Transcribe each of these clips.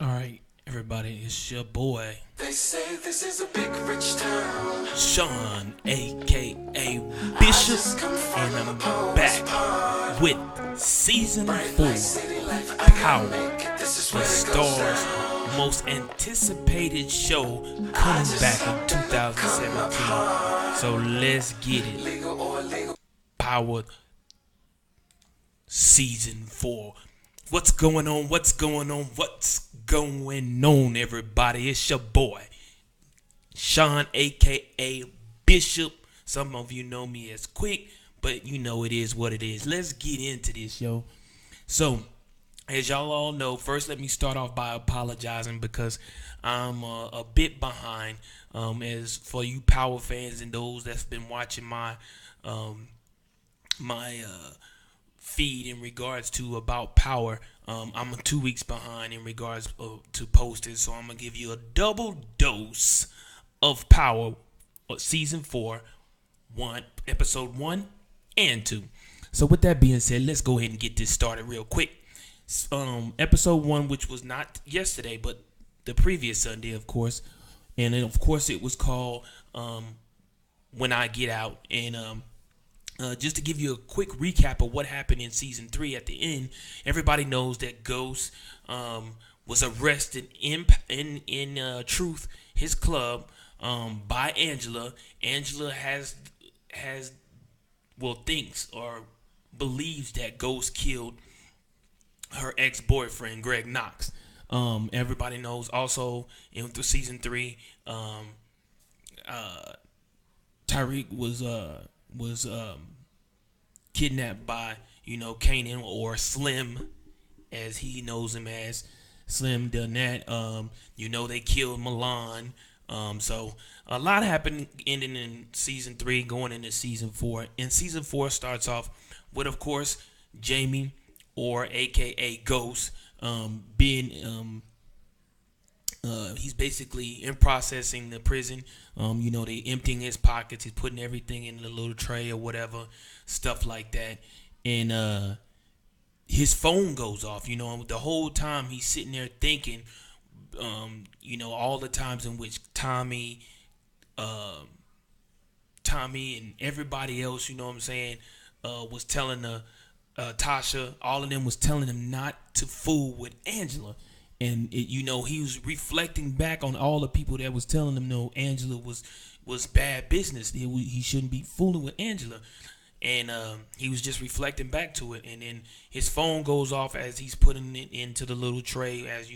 All right, everybody, it's your boy They say this is a big rich town. Sean, aka I Bishop, just come from and a I'm poet's back party. with season Bright 4 light city life, I Power, gotta make it. This is the where it goes Star's down. most anticipated show I coming just back in hope that they come 2017. apart. So let's get it. Legal or illegal. Power season 4. What's going on? What's going on? What's going on, everybody? It's your boy Sean, aka Bishop. Some of you know me as Quick, but you know it is what it is. Let's get into this, yo. So, as y'all all know, first let me start off by apologizing because I'm a bit behind. As for you Power fans and those that's been watching um, my feed in regards to about Power, I'm 2 weeks behind in regards to posting, so I'm gonna give you a double dose of Power, season 4, episode 1 and 2. So with that being said, let's go ahead and get this started real quick. Episode 1, which was not yesterday but the previous Sunday, of course, and then, of course, it was called When I Get Out. And just to give you a quick recap of what happened in season 3 at the end, everybody knows that Ghost was arrested in Truth, his club, by Angela. Angela thinks or believes that Ghost killed her ex-boyfriend Greg Knox. Everybody knows also in season 3, Tyreek was kidnapped by Kanan, or Slim, as he knows him as. Slim done that. They killed Milan. So a lot happened ending in season 3, going into season 4. And season 4 starts off with, of course, Jamie, or AKA Ghost, being he's basically in processing the prison. They emptying his pockets. He's putting everything in the little tray or whatever, stuff like that. And his phone goes off. The whole time he's sitting there thinking, all the times in which Tommy and everybody else, was telling Tasha, all of them was telling him not to fool with Angela. And he was reflecting back on all the people that was telling him, no, Angela was bad business. He shouldn't be fooling with Angela. And he was just reflecting back to it. And then his phone goes off as he's putting it into the little tray. As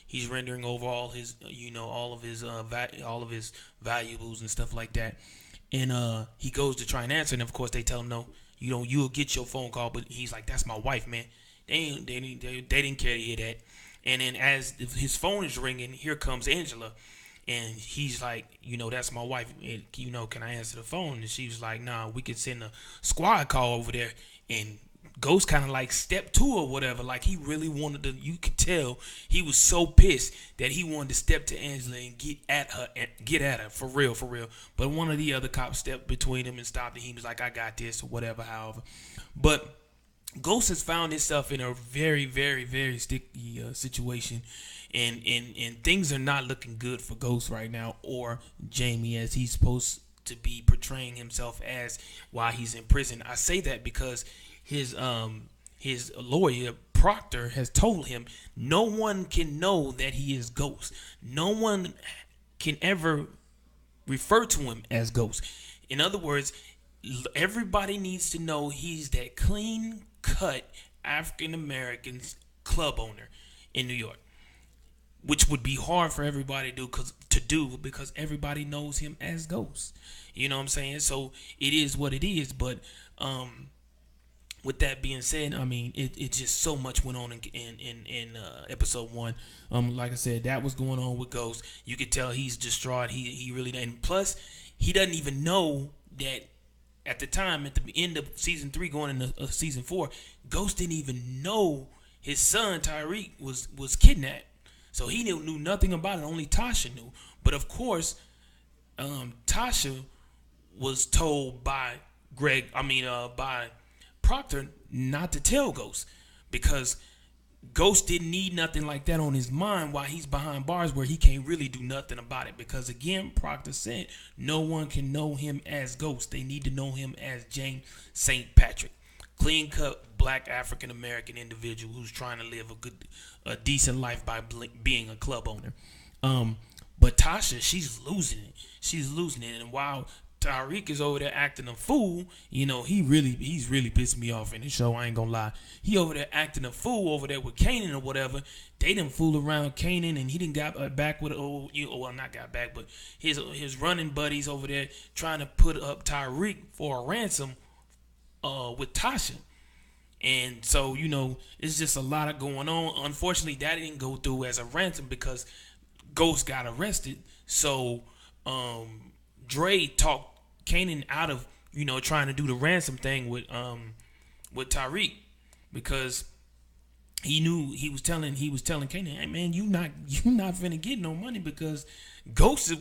he's rendering over all his, all of his valuables and stuff like that. And he goes to try and answer, and of course they tell him, no, you'll get your phone call. But he's like, that's my wife, man. They didn't care to hear that. And then as his phone is ringing, here comes Angela. And he's like, that's my wife. Can I answer the phone? And she was like, nah, we could send a squad call over there. And Ghost kind of like stepped to or whatever. Like he really wanted to, you could tell he was so pissed that he wanted to step to Angela and get at her for real. But one of the other cops stepped between him and stopped, and he was like, I got this or whatever, however. But Ghost has found himself in a very, very, very sticky situation, and things are not looking good for Ghost right now, or Jamie, as he's supposed to be portraying himself as while he's in prison. I say that because his lawyer Proctor has told him no one can know that he is Ghost. No one can ever refer to him as Ghost. In other words, everybody needs to know he's that clean cut African American club owner in New York, which would be hard for everybody to do because everybody knows him as Ghost. You know what I'm saying? So it is what it is. But with that being said, I mean, it just so much went on in episode 1. Like I said, that was going on with Ghost. You could tell he's distraught. He really, and plus he doesn't even know that. At the time, at the end of season 3, going into season 4, Ghost didn't even know his son Tyreek was kidnapped. So he knew nothing about it. Only Tasha knew. But of course, Tasha was told by by Proctor not to tell Ghost, because Ghost didn't need nothing like that on his mind while he's behind bars where he can't really do nothing about it. Because again, Proctor said no one can know him as Ghost. They need to know him as James St. Patrick. Clean cut black African American individual who's trying to live a decent life by being a club owner. But Tasha, she's losing it. She's losing it. And while Tariq is over there acting a fool, he's really pissing me off in the show. I ain't gonna lie. He over there acting a fool over there with Kanan or whatever. They didn't fool around Kanan, and he didn't got back with not got back, but his running buddies over there trying to put up Tariq for a ransom with Tasha. And so, it's just a lot of going on. Unfortunately, that didn't go through as a ransom because Ghost got arrested. So Dre talked Kanan out of trying to do the ransom thing with Tariq, because he knew he was telling Kanan, hey man, you not finna get no money because Ghost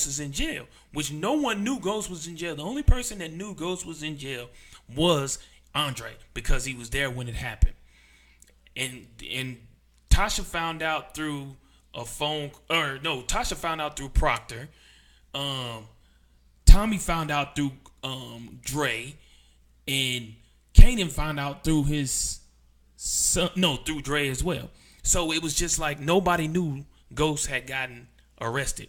is in jail, which no one knew Ghost was in jail. The only person that knew Ghost was in jail was Andre, because he was there when it happened. And Tasha found out through Tasha found out through Proctor. Tommy found out through Dre, and Kanan found out through his son, through Dre as well. So it was just like nobody knew Ghost had gotten arrested.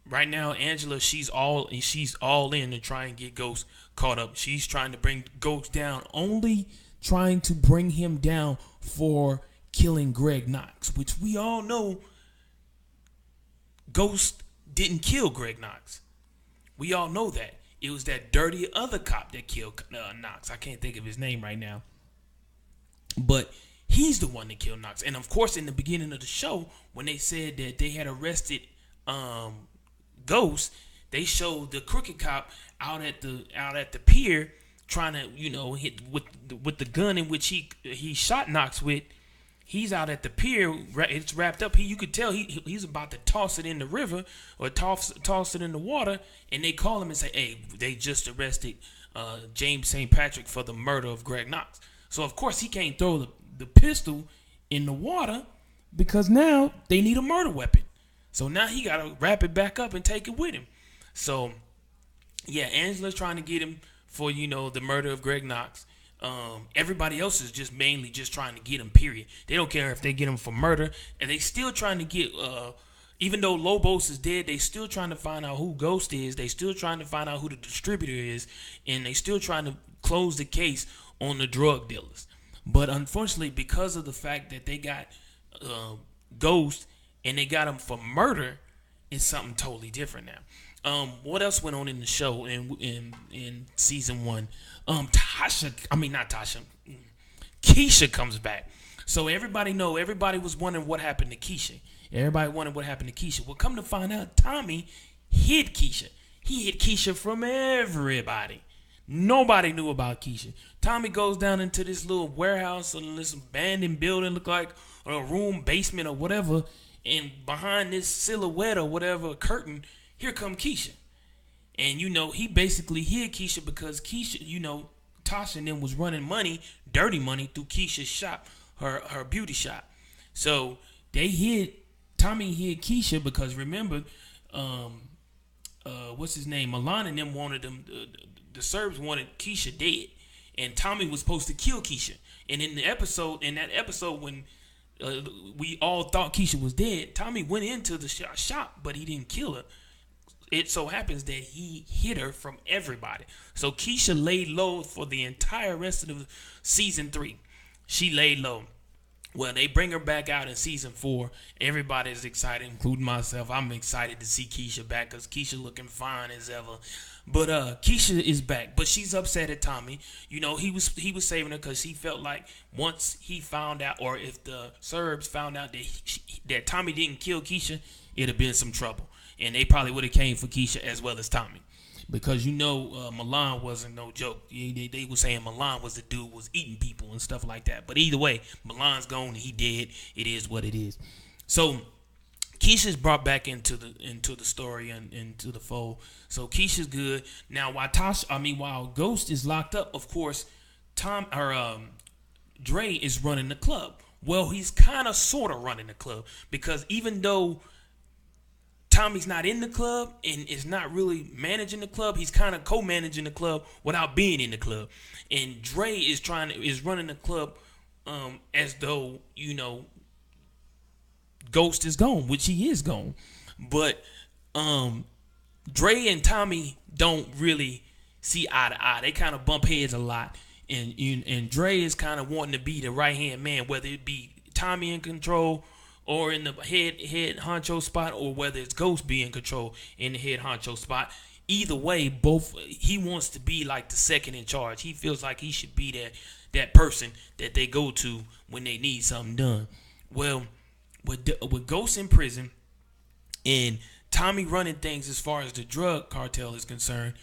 Right now, Angela, she's all in to try and get Ghost caught up. She's trying to bring Ghost down, only trying to bring him down for killing Greg Knox, which we all know Ghost didn't kill Greg Knox. We all know that. It was that dirty other cop that killed Knox. I can't think of his name right now. But he's the one that killed Knox. And of course, in the beginning of the show, when they said that they had arrested Ghost, they showed the crooked cop out at the pier trying to, hit with the gun in which he shot Knox with. He's out at the pier. It's wrapped up. You could tell he's about to toss it in the river or toss it in the water. And they call him and say, hey, they just arrested James St. Patrick for the murder of Greg Knox. So, of course, he can't throw the pistol in the water because now they need a murder weapon. So now he got to wrap it back up and take it with him. So, yeah, Angela's trying to get him for, the murder of Greg Knox. Everybody else is just mainly just trying to get him, period. They don't care if they get him for murder. And they still trying to get, even though Lobos is dead, they still trying to find out who Ghost is. They still trying to find out who the distributor is. And they still trying to close the case on the drug dealers. But unfortunately, because of the fact that they got Ghost and they got him for murder, it's something totally different now. What else went on in the show in season 1? Keisha comes back. So everybody was wondering what happened to Keisha. Everybody wondered what happened to Keisha. Well, come to find out, Tommy hid Keisha. He hid Keisha from everybody. Nobody knew about Keisha. Tommy goes down into this little warehouse or this abandoned building, look like a room, basement or whatever. And behind this silhouette or whatever curtain, here come Keisha. And, he basically hid Keisha because Keisha, Tasha and them was running money, dirty money, through Keisha's shop, her beauty shop. So Tommy hid Keisha because, remember, what's his name? Milan and them wanted them, the Serbs wanted Keisha dead. And Tommy was supposed to kill Keisha. And in that episode when we all thought Keisha was dead, Tommy went into the shop, but he didn't kill her. It so happens that he hid her from everybody. So Keisha laid low for the entire rest of season 3. She laid low. Well, they bring her back out in season 4. Everybody's excited, including myself. I'm excited to see Keisha back because Keisha looking fine as ever. But Keisha is back, but she's upset at Tommy. He was saving her because he felt like once he found out, or if the Serbs found out that Tommy didn't kill Keisha, it'd have been some trouble. And they probably would have came for Keisha as well as Tommy. Because, Milan wasn't no joke. They were saying Milan was the dude was eating people and stuff like that. But either way, Milan's gone and he dead. It is what it is. So Keisha's brought back into the story and into the fold. So Keisha's good. Now while Ghost is locked up, of course, Dre is running the club. Well, he's kind of sort of running the club because even though Tommy's not in the club and is not really managing the club, he's kind of co-managing the club without being in the club. And Dre is running the club as though, Ghost is gone, which he is gone. But Dre and Tommy don't really see eye to eye. They kind of bump heads a lot. And Dre is kind of wanting to be the right-hand man, whether it be Tommy in control or in the head honcho spot, or whether it's Ghost be in control in the head honcho spot. Either way, he wants to be like the second in charge. He feels like he should be that person that they go to when they need something done. Well, with Ghost in prison and Tommy running things as far as the drug cartel is concerned,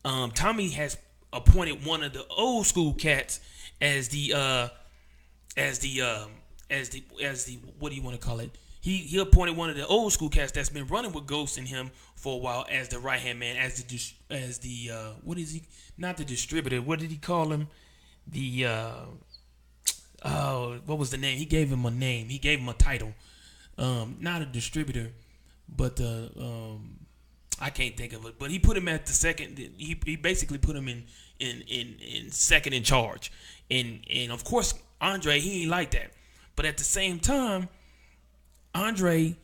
Tommy has appointed one of the old school cats as the what do you want to call it? He appointed one of the old school cats that's been running with Ghost and him for a while as the right hand man, as the what is he? Not the distributor. What did he call him? The what was the name? He gave him a name. He gave him a title. Not a distributor, but I can't think of it. But he put him at the second. He basically put him in second in charge. And of course Andre, he ain't like that. But at the same time, Andre,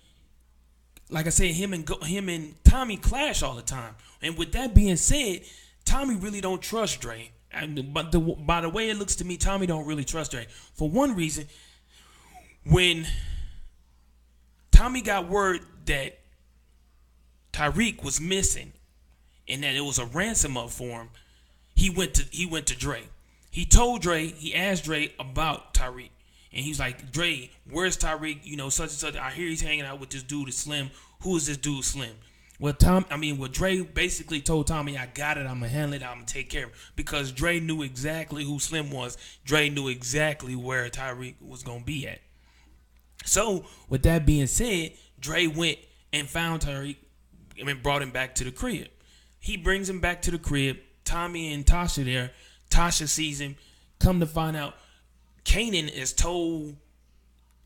like I said, him and Tommy clash all the time. And with that being said, Tommy really don't trust Dre. But by the way it looks to me, Tommy don't really trust Dre. For one reason, when Tommy got word that Tariq was missing and that it was a ransom up for him, he went to Dre. He asked Dre about Tariq. And he's like, Dre, where's Tariq? Such and such. I hear he's hanging out with this dude Slim. Who is this dude Slim? Well, Dre basically told Tommy, I got it. I'm going to handle it. I'm going to take care of it. Because Dre knew exactly who Slim was. Dre knew exactly where Tariq was going to be at. So, with that being said, Dre went and found Tariq and brought him back to the crib. He brings him back to the crib. Tommy and Tasha there. Tasha sees him. Come to find out, Kanan has told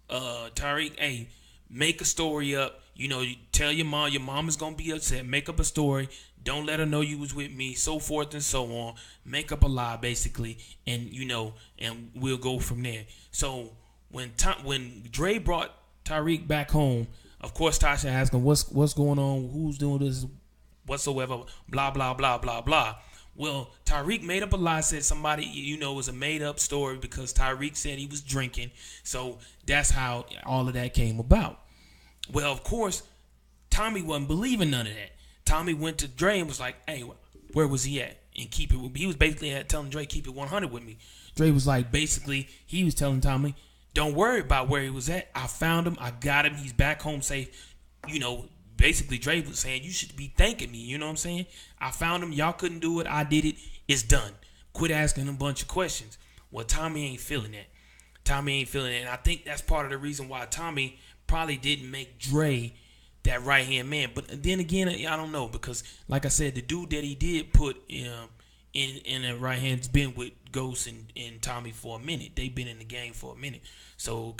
Tariq, hey, make a story up. You tell your mom is going to be upset. Make up a story. Don't let her know you was with me, so forth and so on. Make up a lie, basically, and, and we'll go from there. So when Dre brought Tariq back home, of course, Tasha asked him, what's going on? Who's doing this whatsoever? Blah, blah, blah, blah, blah. Well, Tariq made up a lie, said somebody, it was a made-up story because Tariq said he was drinking. So that's how all of that came about. Well, of course, Tommy wasn't believing none of that. Tommy went to Dre and was like, hey, where was he at? And he was basically telling Dre, keep it 100 with me. Dre was like, basically, he was telling Tommy, don't worry about where he was at. I found him. I got him. He's back home safe. Basically, Dre was saying, you should be thanking me. You know what I'm saying? I found him. Y'all couldn't do it. I did it. It's done. Quit asking him a bunch of questions. Well, Tommy ain't feeling that. And I think that's part of the reason why Tommy probably didn't make Dre that right-hand man. But then again, I don't know. Because, like I said, the dude that he did put in the right hand's been with Ghost and Tommy for a minute. They've been in the game for a minute. So,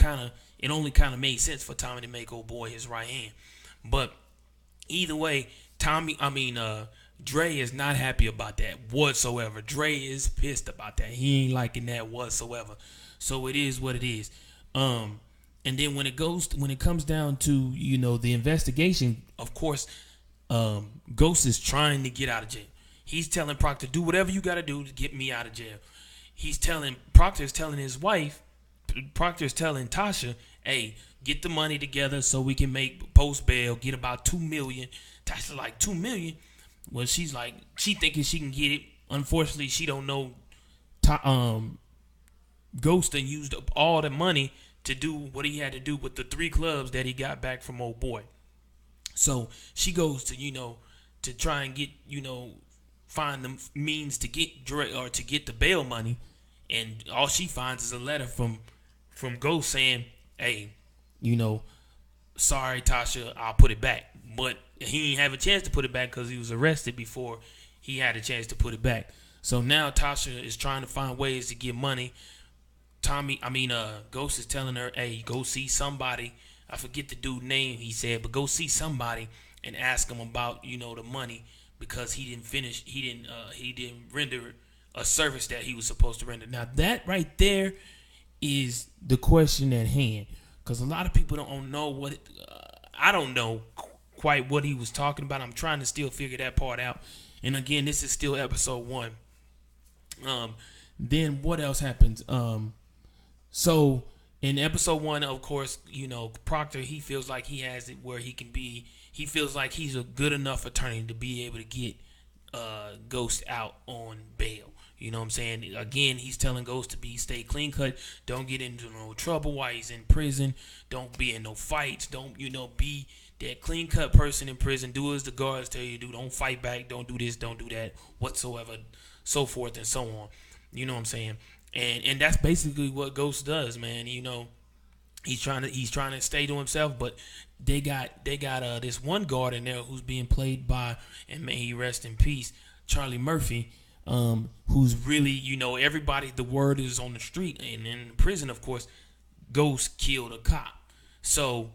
it only kind of made sense for Tommy to make old boy his right hand. But either way, Dre is not happy about that whatsoever. Dre is pissed about that. He ain't liking that whatsoever. So it is what it is. And then when it comes down to, the investigation, of course, Ghost is trying to get out of jail. He's telling Proctor, do whatever you got to do to get me out of jail. Proctor's telling his wife, Proctor's telling Tasha, hey, get the money together so we can make post bail, get about $2 million. Tasha's like, $2 million? Well, she's like, she thinking she can get it. Unfortunately, she don't know Ghost done used up all the money to do what he had to do with the 3 clubs that he got back from old boy. So she goes to, to try and get, find the means to get Dre or to get the bail money. And all she finds is a letter from Ghost saying, hey, sorry, Tasha, I'll put it back. But he didn't have a chance to put it back because he was arrested before he had a chance to put it back. So now Tasha is trying to find ways to get money Ghost is telling her, hey, go see somebody. I forget the dude's name, he said, but go see somebody and ask him about, the money, because he didn't render a service that he was supposed to render. Now that right there is the question at hand, because a lot of people don't know I don't know quite what he was talking about. I'm trying to still figure that part out. And again, this is still episode 1. Then what else happens? So in episode 1, of course, Proctor, he feels like he has it where he feels like he's a good enough attorney to be able to get Ghost out on bail. You know what I'm saying? Again, he's telling Ghost to stay clean cut. Don't get into no trouble while he's in prison. Don't be in no fights. Don't, be that clean cut person in prison. Do as the guards tell you to do. Don't fight back. Don't do this. Don't do that. Whatsoever. So forth and so on. You know what I'm saying? And that's basically what Ghost does, man. He's trying to stay to himself, but they got this one guard in there who's being played by, and may he rest in peace, Charlie Murphy. Who's really, everybody, the word is on the street, and in prison, of course, Ghost killed a cop. So,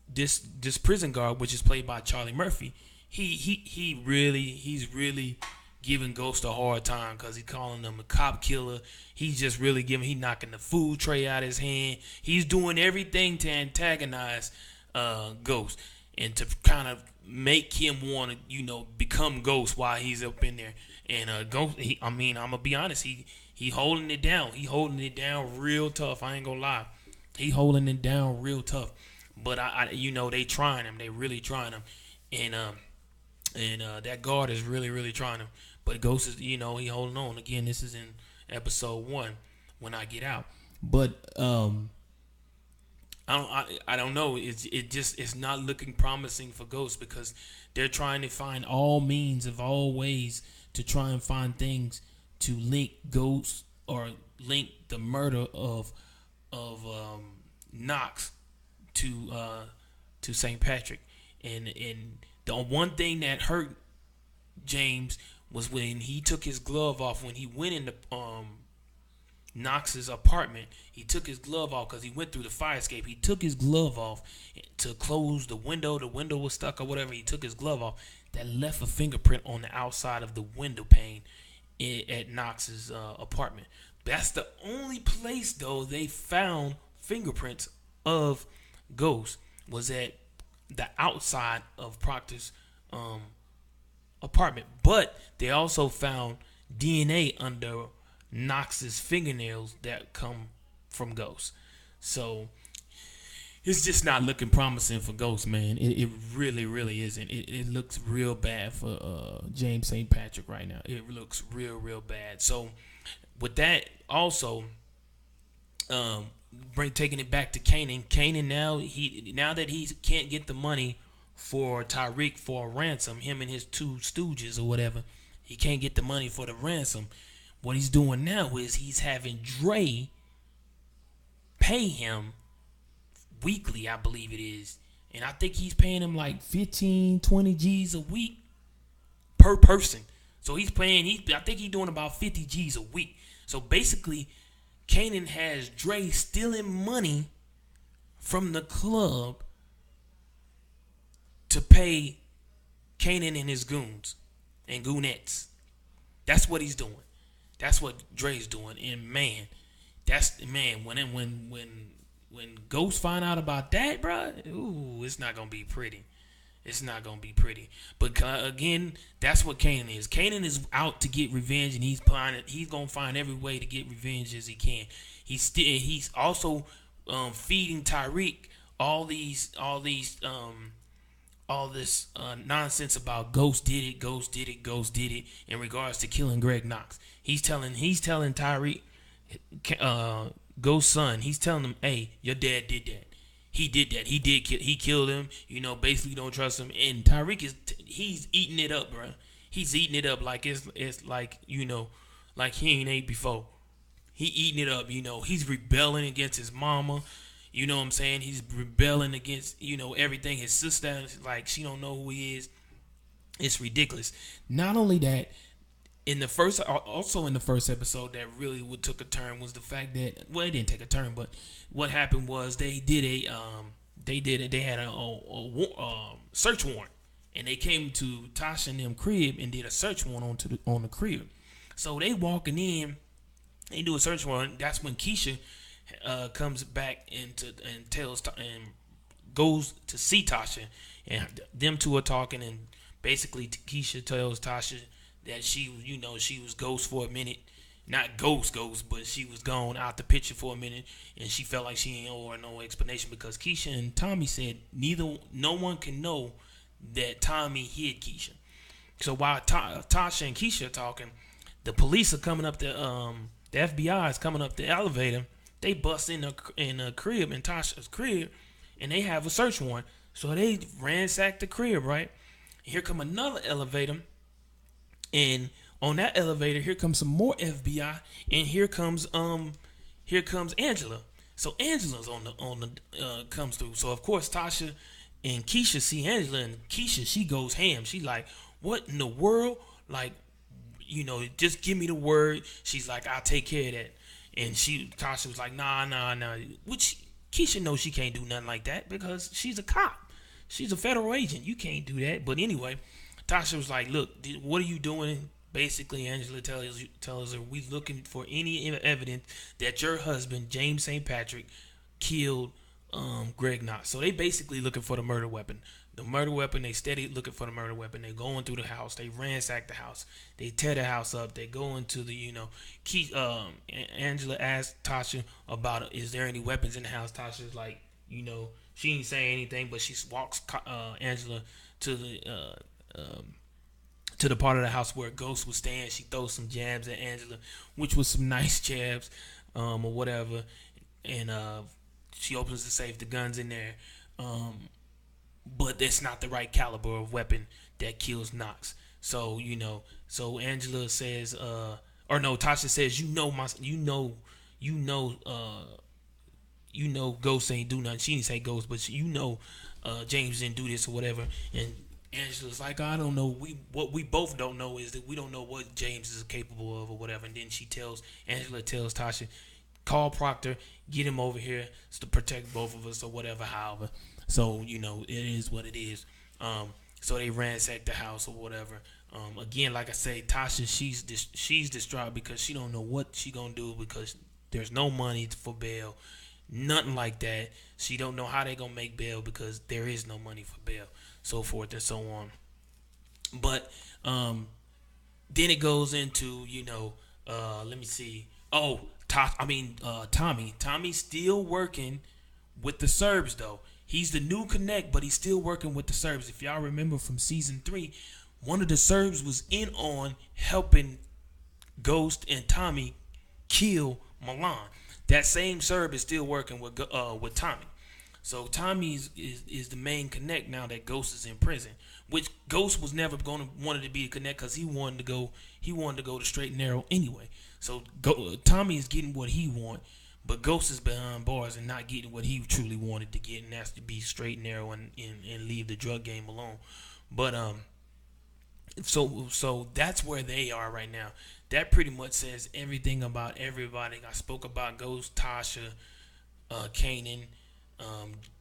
this prison guard, which is played by Charlie Murphy, he's really giving Ghost a hard time, because he's calling him a cop killer. He's just really he knocking the food tray out of his hand. He's doing everything to antagonize Ghost and to kind of make him want to, become Ghost while he's up in there. And Ghost, I'm gonna be honest, he holding it down. He holding it down real tough. I ain't gonna lie, he holding it down real tough. But they trying him. They really trying him, and that guard is really, really trying him. But Ghost is, he holding on. Again, this is in episode 1 when I get out. But I don't know. It's not looking promising for Ghost, because they're trying to find all means of all ways to try and find things to link Ghost, or link the murder of Knox to St. Patrick. And the one thing that hurt James was when he took his glove off when he went into Knox's apartment. He took his glove off because he went through the fire escape. He took his glove off to close the window. The window was stuck or whatever. He took his glove off. That left a fingerprint on the outside of the window pane at Knox's apartment. That's the only place, though, they found fingerprints of Ghost, was at the outside of Proctor's apartment. But they also found DNA under Knox's fingernails that come from Ghost. So it's just not looking promising for Ghost, man. It really, really isn't. It looks real bad for James St. Patrick right now. It looks real, real bad. So with that, also, taking it back to Kanan. Kanan now that he can't get the money for Tariq for a ransom, him and his 2 stooges or whatever, he can't get the money for the ransom. What he's doing now is he's having Dre pay him weekly, I believe it is. And I think he's paying him like 15, 20 G's a week per person. So I think he's doing about 50 G's a week. So basically, Kanan has Dre stealing money from the club to pay Kanan and his goons and goonettes. That's what he's doing. That's what Dre's doing. And man, when Ghost find out about that, bro, it's not gonna be pretty. It's not gonna be pretty. But again, that's what Kanan is. Kanan is out to get revenge, and he's gonna find every way to get revenge as he can. He's also feeding Tariq all this nonsense about Ghost did it in regards to killing Greg Knox. He's telling Tariq, Ghost's son, he's telling him, hey, your dad did that. He did that. He killed him. Basically don't trust him. And Tariq he's eating it up, bro. He's eating it up like it's like, like he ain't ate before. He eating it up, He's rebelling against his mama. You know what I'm saying? He's rebelling against, everything. His sister, like, she don't know who he is. It's ridiculous. Not only that, in the first, also in the first episode, that really took a turn was the fact that, well, it didn't take a turn, but what happened was they had a search warrant, and they came to Tasha and them crib and did a search warrant on the crib. So they walking in, they do a search warrant. That's when Keisha comes back and goes to see Tasha, and them two are talking, and basically Keisha tells Tasha that she was ghost for a minute. Not ghost, but she was gone out the picture for a minute, and she felt like she ain't owe her no explanation because Keisha and Tommy said no one can know that Tommy hid Keisha. So while Tasha and Keisha are talking, the police are coming up the FBI is coming up the elevator. They bust in a crib, in Tasha's crib, and they have a search warrant. So they ransack the crib, right? Here come another elevator, and on that elevator, here comes some more FBI, and here comes Angela. So Angela's on the comes through. So of course Tasha and Keisha see Angela, and Keisha, she goes ham. She like, what in the world? Like, just give me the word. She's like, I'll take care of that. And Tasha was like, nah. Which Keisha knows she can't do nothing like that because she's a cop. She's a federal agent. You can't do that. But anyway, Tasha was like, look, what are you doing? Basically, Angela tells her, we looking for any evidence that your husband, James St. Patrick, killed Greg Knox. So they basically looking for the murder weapon. The murder weapon, they steady looking for the murder weapon. They going through the house. They ransack the house. They tear the house up. They go into the, Angela asked Tasha about, is there any weapons in the house? Tasha's like, she ain't saying anything, but she walks Angela to the part of the house where Ghost was staying. She throws some jabs at Angela, which was some nice jabs, or whatever. And she opens the safe. The gun's in there. But that's not the right caliber of weapon that kills Knox. So, so Angela says, Tasha says, Ghost ain't do nothing. She didn't say Ghost, but James didn't do this or whatever. And Angela's like, I don't know. What we both don't know is that we don't know what James is capable of or whatever. And then Angela tells Tasha, call Proctor, get him over here to protect both of us or whatever, however. So, it is what it is. So they ransack the house or whatever. Again, like I say, Tasha, she's distraught because she don't know what she gonna do because there's no money for bail. Nothing like that. She don't know how they gonna make bail because there is no money for bail. So forth and so on. But then it goes into, let me see. Oh, Tommy. Tommy's still working with the Serbs though. He's the new connect, but he's still working with the Serbs. If y'all remember from season 3, one of the Serbs was in on helping Ghost and Tommy kill Milan. That same Serb is still working with Tommy. So Tommy is the main connect now that Ghost is in prison. Which Ghost was never wanted to be a connect because he wanted to go to straight and narrow anyway. So Tommy is getting what he want. But Ghost is behind bars and not getting what he truly wanted to get, and that's to be straight and narrow and leave the drug game alone. But so that's where they are right now. That pretty much says everything about everybody. I spoke about Ghost, Tasha, Kanan,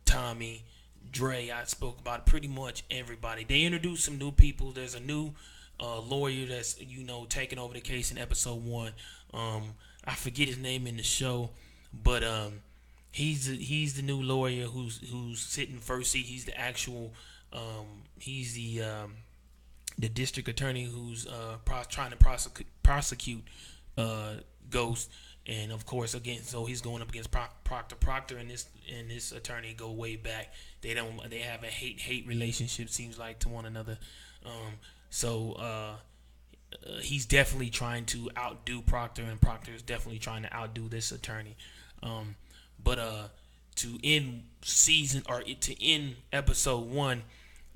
Tommy, Dre. I spoke about pretty much everybody. They introduced some new people. There's a new lawyer that's taking over the case in episode 1. I forget his name in the show. But he's the new lawyer who's sitting first seat. He's the actual he's the district attorney who's trying to prosecute Ghost, and of course again, so he's going up against Proctor and this attorney go way back. They have a hate relationship, seems like, to one another. He's definitely trying to outdo Proctor, and Proctor is definitely trying to outdo this attorney. But to end episode 1,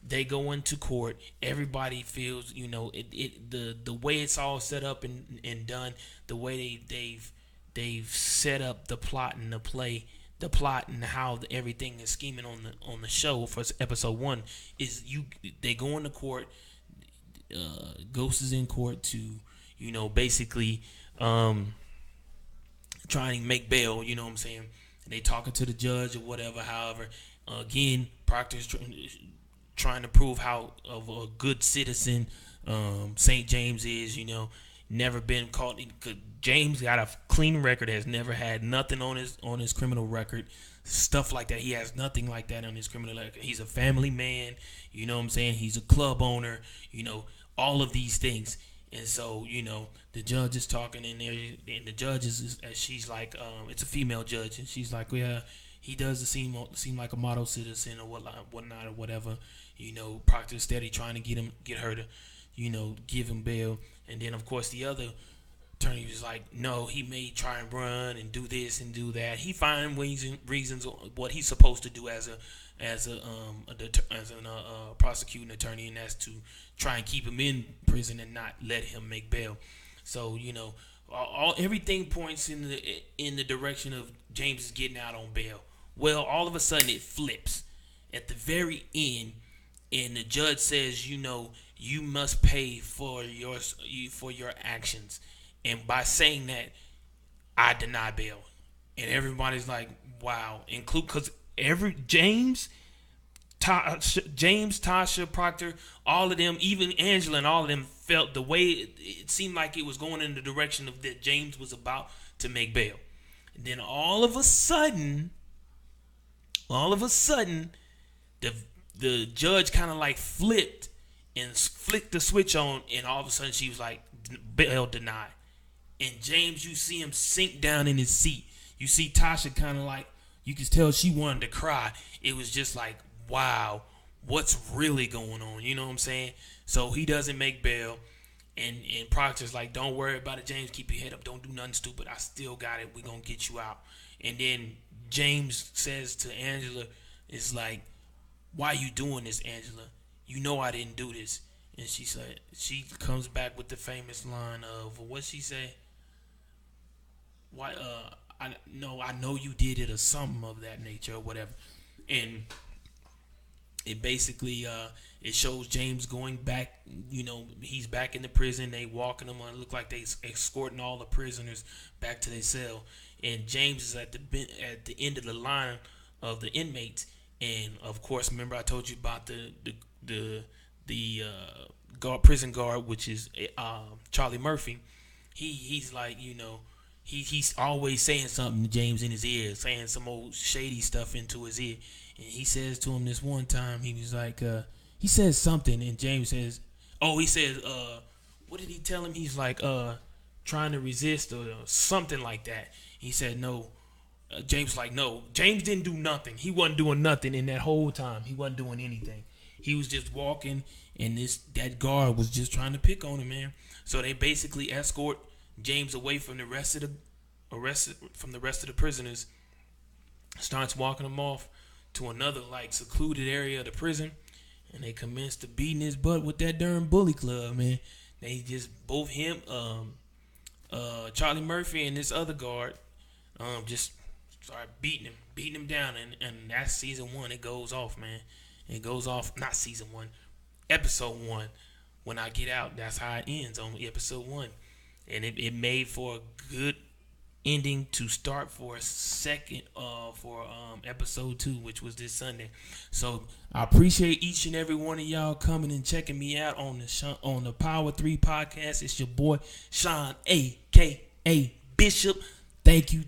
they go into court. Everybody feels, the way it's all set up and done, the way they've set up the plot and the plot and how everything is scheming on the show for episode 1 is they go into court. Ghost is in court to basically trying to make bail. You know what I'm saying? And they talking to the judge or whatever. However, again, Proctor's trying to prove how of a good citizen St. James is. Never been caught. James got a clean record. Has never had nothing on his criminal record. Stuff like that. He has nothing like that on his criminal record. He's a family man. You know what I'm saying? He's a club owner. All of these things. And so, the judge is talking in there, and the judge she's like, it's a female judge, and she's like, yeah, he does seem like a model citizen or whatnot or whatever. Proctor's steady trying to get her to, give him bail. And then, of course, the other attorney was like, no, he may try and run and do this and do that. He find reasons what he's supposed to do as a prosecuting attorney, and that's to try and keep him in prison and not let him make bail. So everything points in the direction of James is getting out on bail. Well, all of a sudden it flips at the very end, and the judge says, you must pay for your actions, and by saying that, I deny bail. And everybody's like, wow, because James, Tasha, Proctor, all of them, even Angela and all of them felt the way it seemed like it was going in the direction of that James was about to make bail. And then all of a sudden, the judge kind of like flipped and flicked the switch on, and all of a sudden she was like, bail denied. And James, you see him sink down in his seat. You see Tasha kind of like, you can tell she wanted to cry. It was just like, wow, what's really going on? You know what I'm saying? So he doesn't make bail. And Proctor's like, don't worry about it, James. Keep your head up. Don't do nothing stupid. I still got it. We're going to get you out. And then James says to Angela, it's like, why you doing this, Angela? You know I didn't do this. And she comes back with the famous line of, what she say? Why, I know you did it, or something of that nature or whatever. And it basically it shows James going back. He's back in the prison. They walking him on. It look like they escorting all the prisoners back to their cell. And James is at the end of the line of the inmates. And of course, remember I told you about the prison guard, which is Charlie Murphy. He's like, he's always saying something to James in his ear, saying some old shady stuff into his ear. And he says to him this one time, he was like, he says something, and James says, what did he tell him? He's like, trying to resist or something like that. He said, no. James was like, no. James didn't do nothing. He wasn't doing nothing in that whole time. He wasn't doing anything. He was just walking, and that guard was just trying to pick on him, man. So they basically escort James away from the rest of the prisoners. Starts walking him off to another like secluded area of the prison, and they commence to beating his butt with that darn bully club, man. They just both him, Charlie Murphy and this other guard, just started beating him down, and that's season 1. It goes off, man. It goes off, not season 1, episode 1. When I get out, that's how it ends on episode 1, and it made for a good ending to start for a second for episode 2, which was this Sunday. So I appreciate each and every one of y'all coming and checking me out on the Power 3 podcast. It's your boy Sean, aka Bishop. Thank you.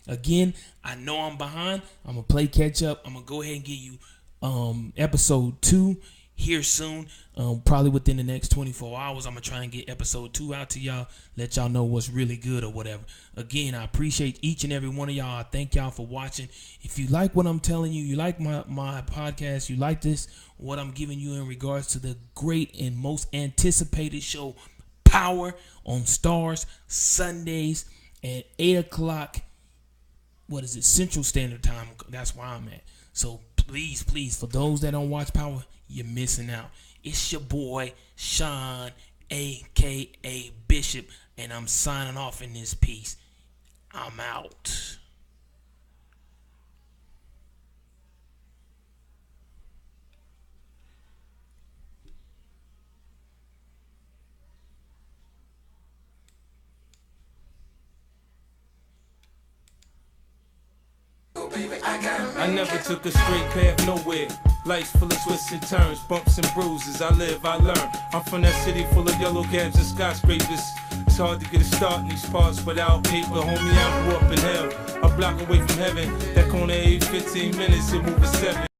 Again, I know I'm behind. I'm gonna play catch up. I'm gonna go ahead and give you episode 2 here soon, probably within the next 24 hours. I'm gonna try and get episode 2 out to y'all, let y'all know what's really good or whatever. Again, I appreciate each and every one of y'all. I thank y'all for watching. If you like what I'm telling you, you like my podcast, you like this, what I'm giving you in regards to the great and most anticipated show, Power, on Stars, Sundays at 8 o'clock, Central Standard Time. That's where I'm at. So please, for those that don't watch Power, you're missing out. It's your boy Sean, aka Bishop, and I'm signing off in this piece. I'm out. baby, I got I never took a straight path nowhere. Life's full of twists and turns, bumps and bruises. I live, I learn. I'm from that city full of yellow cabs and skyscrapers. It's hard to get a start in these parts without paper. Homie, I grew up in hell, a block away from heaven. That corner every 15 minutes, it move at 7.